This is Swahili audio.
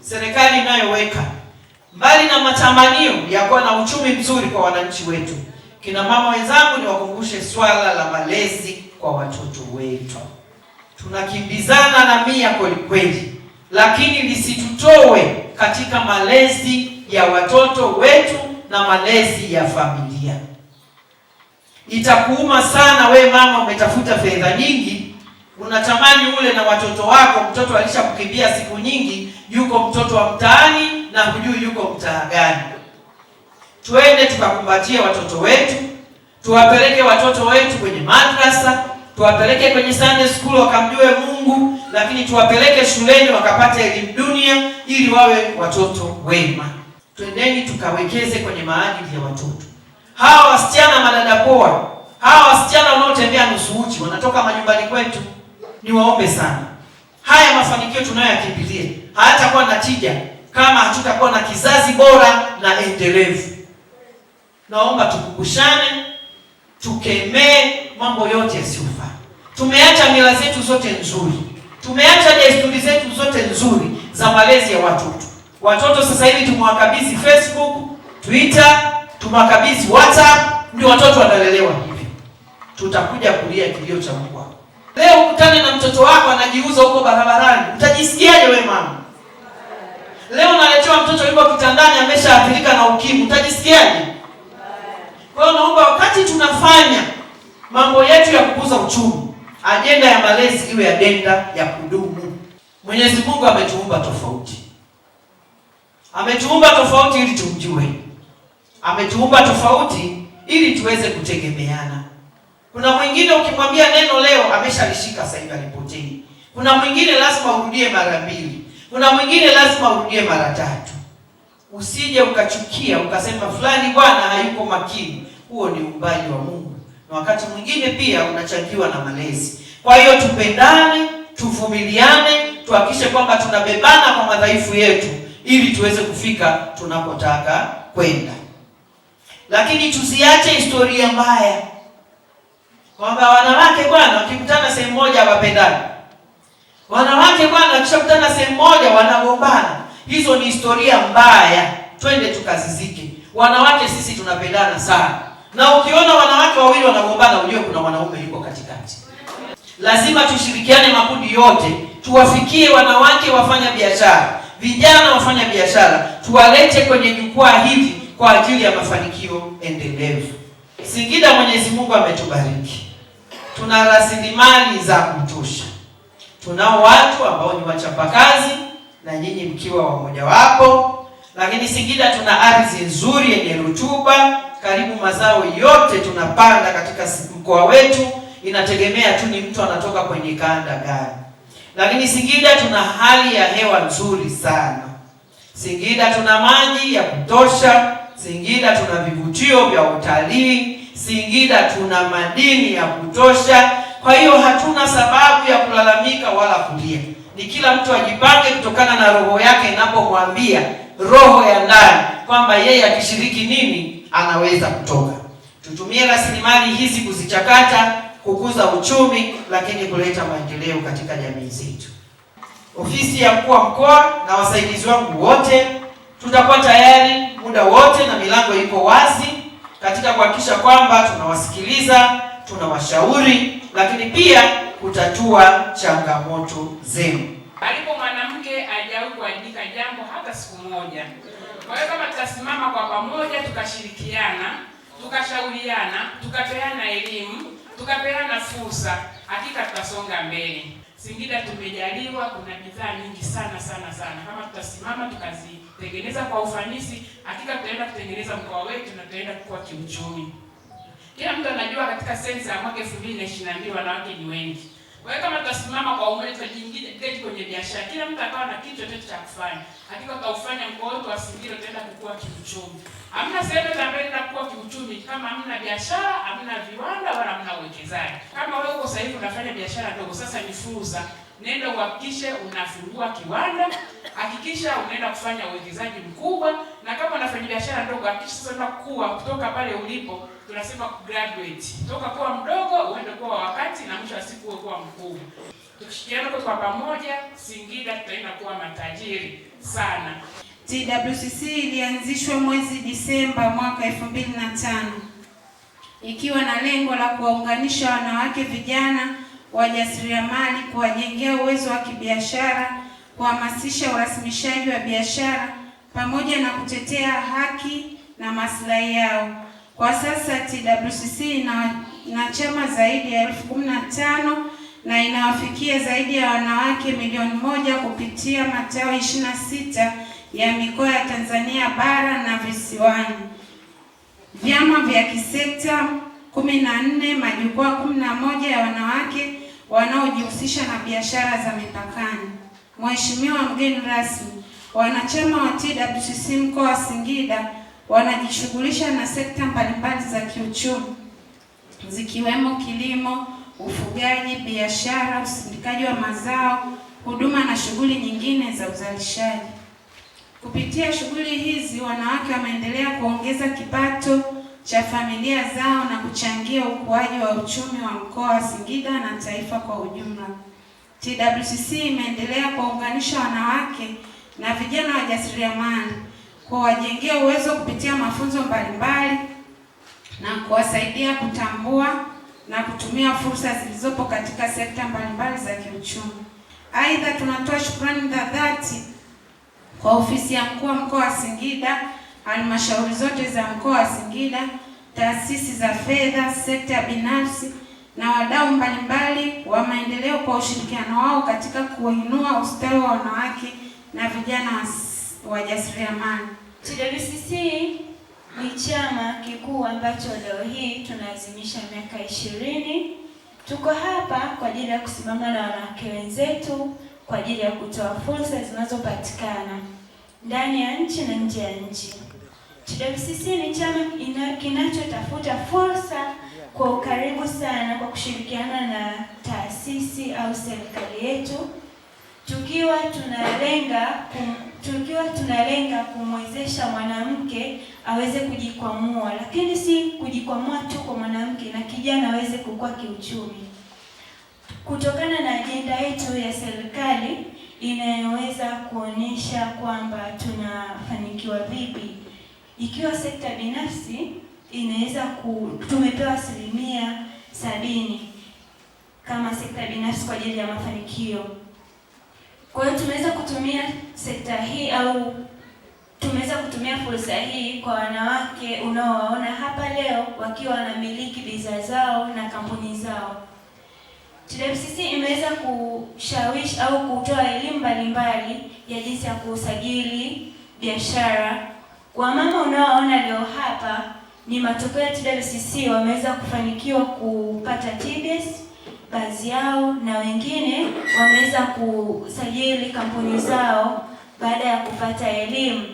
serikali inayoweka mbali na matamanio ya kuwa na uchumi mzuri kwa wananchi wetu, kina mama wenzangu, niwakumbushe swala la malezi kwa watoto wetu. Tunakimbizana na mia kweli kweli, lakini lisitutoe katika malezi ya watoto wetu na malezi ya familia. Itakuuma sana we mama, umetafuta fedha nyingi, unatamani ule na watoto wako, mtoto alishakukimbia siku nyingi, yuko mtoto wa mtaani na hujui yuko mtaa gani. Twende tukakumbatie watoto wetu, tuwapeleke watoto wetu kwenye madrasa, tuwapeleke kwenye Sunday school wakamjue Mungu, lakini tuwapeleke shuleni wakapate elimu dunia ili wawe watoto wema. Twendeni tukawekeze kwenye maadili ya watoto. Hawa wasichana madada poa, hawa wasichana wanaotembea nusu uchi wanatoka majumbani kwetu, niwaombe sana, haya mafanikio tunayoyakimbilia hayatakuwa na tija kama hatutakuwa na kizazi bora na endelevu. Naomba tukumbushane, tukemee mambo yote yasiyofaa. Tumeacha mila zetu zote nzuri, tumeacha desturi zetu zote nzuri za malezi ya watoto. Watoto sasa hivi tumewakabidhi Facebook, Twitter, tumewakabidhi WhatsApp, ndio watoto wanalelewa hivi. Tutakuja kulia kilio cha mbwa. Leo ukutane na mtoto wako anajiuza huko barabarani, utajisikiaje wewe mama? Leo unaletewa mtoto yuko kitandani ameshaathirika na ukimwi, utajisikiaje? Kwa hiyo naomba wakati tunafanya mambo yetu ya kukuza uchumi, ajenda ya malezi iwe ajenda ya kudumu. Mwenyezi Mungu ametuumba tofauti. Ametuumba tofauti ili tumjue. Ametuumba tofauti ili tuweze kutegemeana. Kuna mwingine ukimwambia neno leo ameshalishika sasa hivi alipotei. Kuna mwingine lazima urudie mara 2. Kuna mwingine lazima urudie mara 3. Usije ukachukia ukasema fulani bwana hayuko makini. Huo ni uumbaji wa Mungu. Na wakati mwingine pia unachangiwa na malezi. Kwa hiyo tupendane, tuvumiliane, tuhakikishe kwamba tunabebana kwa madhaifu yetu ili tuweze kufika tunapotaka kwenda. Lakini tusiache historia mbaya kwamba wanawake bwana wakikutana sehemu moja hawapendani. Wanawake bwana wakishakutana sehemu moja wanagombana. Hizo ni historia mbaya. Twende tukazizike. Wanawake sisi tunapendana sana. Na ukiona wanawake wawili wanagombana ujue kuna mwanaume yuko katikati. Lazima tushirikiane makundi yote, tuwafikie wanawake wafanya biashara, vijana wafanya biashara, tuwalete kwenye jukwaa hili kwa ajili ya mafanikio endelevu. Singida Mwenyezi Mungu ametubariki. Tuna rasilimali za kutosha. Tunao watu ambao ni wachapakazi na nyinyi mkiwa wamoja wapo. Lakini Singida tuna ardhi nzuri yenye rutuba, karibu mazao yote tunapanda katika mkoa wetu, inategemea tu ni mtu anatoka kwenye kanda gani. Lakini Singida tuna hali ya hewa nzuri sana. Singida tuna maji ya kutosha. Singida tuna vivutio vya utalii. Singida tuna madini ya kutosha. Kwa hiyo hatuna sababu ya kulalamika wala kulia. Ni kila mtu ajipange kutokana na roho yake inapomwambia, roho ya ndani, kwamba yeye akishiriki nini anaweza kutoka. Tutumie rasilimali hizi kuzichakata, kukuza uchumi, lakini kuleta maendeleo katika jamii zetu. Ofisi ya mkuu wa mkoa na wasaidizi wangu wote tutakuwa tayari muda wote na milango iko wazi katika kuhakikisha kwamba tunawasikiliza, tunawashauri, lakini pia kutatua changamoto zenu. Alipo mwanamke hajawahi kuandika jambo hata siku moja. Kwa hiyo kama tutasimama kwa pamoja, tukashirikiana, tukashauriana, tukapeana elimu, tukapeana fursa, hakika tutasonga mbele. Singida tumejaliwa, kuna bidhaa nyingi sana. Kama tutasimama tukazitengeneza kwa ufanisi, hakika tutaenda kutengeneza mkoa wetu na tutaenda kukua kiuchumi. Kila mtu anajua katika sensa ya mwaka 2022 wanawake ni wengi. Kwa hiyo kama tutasimama kwa umoja, tutajingiza kwenye biashara, kila mtu akawa na kitu chochote cha kufanya, hakika utaufanya mkoa wetu wa Singida tutaenda kukua kiuchumi. Hamna sehemu ambayo itaenda kukua kiuchumi kama hamna biashara, hamna viwanda wala hamna uwekezaji. Kama wewe uko sasa hivi unafanya biashara ndogo, sasa ni fursa. Nenda uhakikishe unafungua kiwanda, hakika hakikisha unaenda kufanya uwekezaji mkubwa, na kama unafanya biashara ndogo, hakikisha sasa unakuwa kutoka pale ulipo, tunasema graduate, toka kuwa mdogo uende kuwa wakati, na mwisho wa siku uwe kuwa mkubwa. Tukishirikiana kwa pamoja, Singida tutaenda kuwa matajiri sana. TWCC ilianzishwa mwezi Disemba mwaka 2005 ikiwa na lengo la kuwaunganisha wanawake vijana wajasiriamali, kuwajengea uwezo wa kibiashara, kuhamasisha urasimishaji wa biashara pamoja na kutetea haki na maslahi yao. Kwa sasa TWCC ina chama zaidi ya 15,000 na inawafikia zaidi ya wanawake milioni 1 kupitia matawi 26 ya mikoa ya Tanzania bara na visiwani, vyama vya kisekta 14, majukwaa 11 ya wanawake wanaojihusisha na biashara za mipakani. Mheshimiwa mgeni rasmi, wanachama wa TWCC mkoa wa Singida wanajishughulisha na sekta mbalimbali za kiuchumi zikiwemo kilimo, ufugaji, biashara, usindikaji wa mazao, huduma na shughuli nyingine za uzalishaji. Kupitia shughuli hizi, wanawake wameendelea kuongeza kipato cha familia zao na kuchangia ukuaji wa uchumi wa mkoa wa Singida na taifa kwa ujumla. TWCC imeendelea kuwaunganisha wanawake na vijana wajasiriamali, kuwajengea uwezo kupitia mafunzo mbalimbali na kuwasaidia kutambua na kutumia fursa zilizopo katika sekta mbalimbali za kiuchumi. Aidha, tunatoa shukrani za dhati kwa ofisi ya mkuu wa mkoa wa Singida, halmashauri zote za mkoa wa Singida, taasisi za fedha, sekta binafsi na wadau mbalimbali wa maendeleo kwa ushirikiano wao katika kuinua ustawi wa wanawake na vijana wajasiriamali. TWCC ni chama kikuu ambacho leo hii tunaadhimisha miaka 20. Tuko hapa kwa ajili ya kusimama na wanawake wenzetu kwa ajili ya kutoa fursa zinazopatikana ndani ya nchi na nje ya nchi. TWCC ni chama kinachotafuta fursa kwa ukaribu sana kwa kushirikiana na taasisi au serikali yetu, tukiwa tunalenga kumwezesha mwanamke aweze kujikwamua, lakini si kujikwamua tu kwa mwanamke, na kijana aweze kukua kiuchumi kutokana na ajenda yetu ya serikali inayoweza kuonyesha kwamba tunafanikiwa vipi. Ikiwa sekta binafsi inaweza tumepewa 70% kama sekta binafsi kwa ajili ya mafanikio. Kwa hiyo tumeweza kutumia sekta hii au tumeweza kutumia fursa hii kwa wanawake unaowaona hapa leo wakiwa wanamiliki bidhaa zao na kampuni zao. TWCC imeweza kushawishi au kutoa elimu mbalimbali ya jinsi ya kusajili biashara. Kwa mama unaowaona leo hapa ni matokeo ya TWCC, wameweza kufanikiwa kupata TBS baadhi yao, na wengine wameweza kusajili kampuni zao baada ya kupata elimu.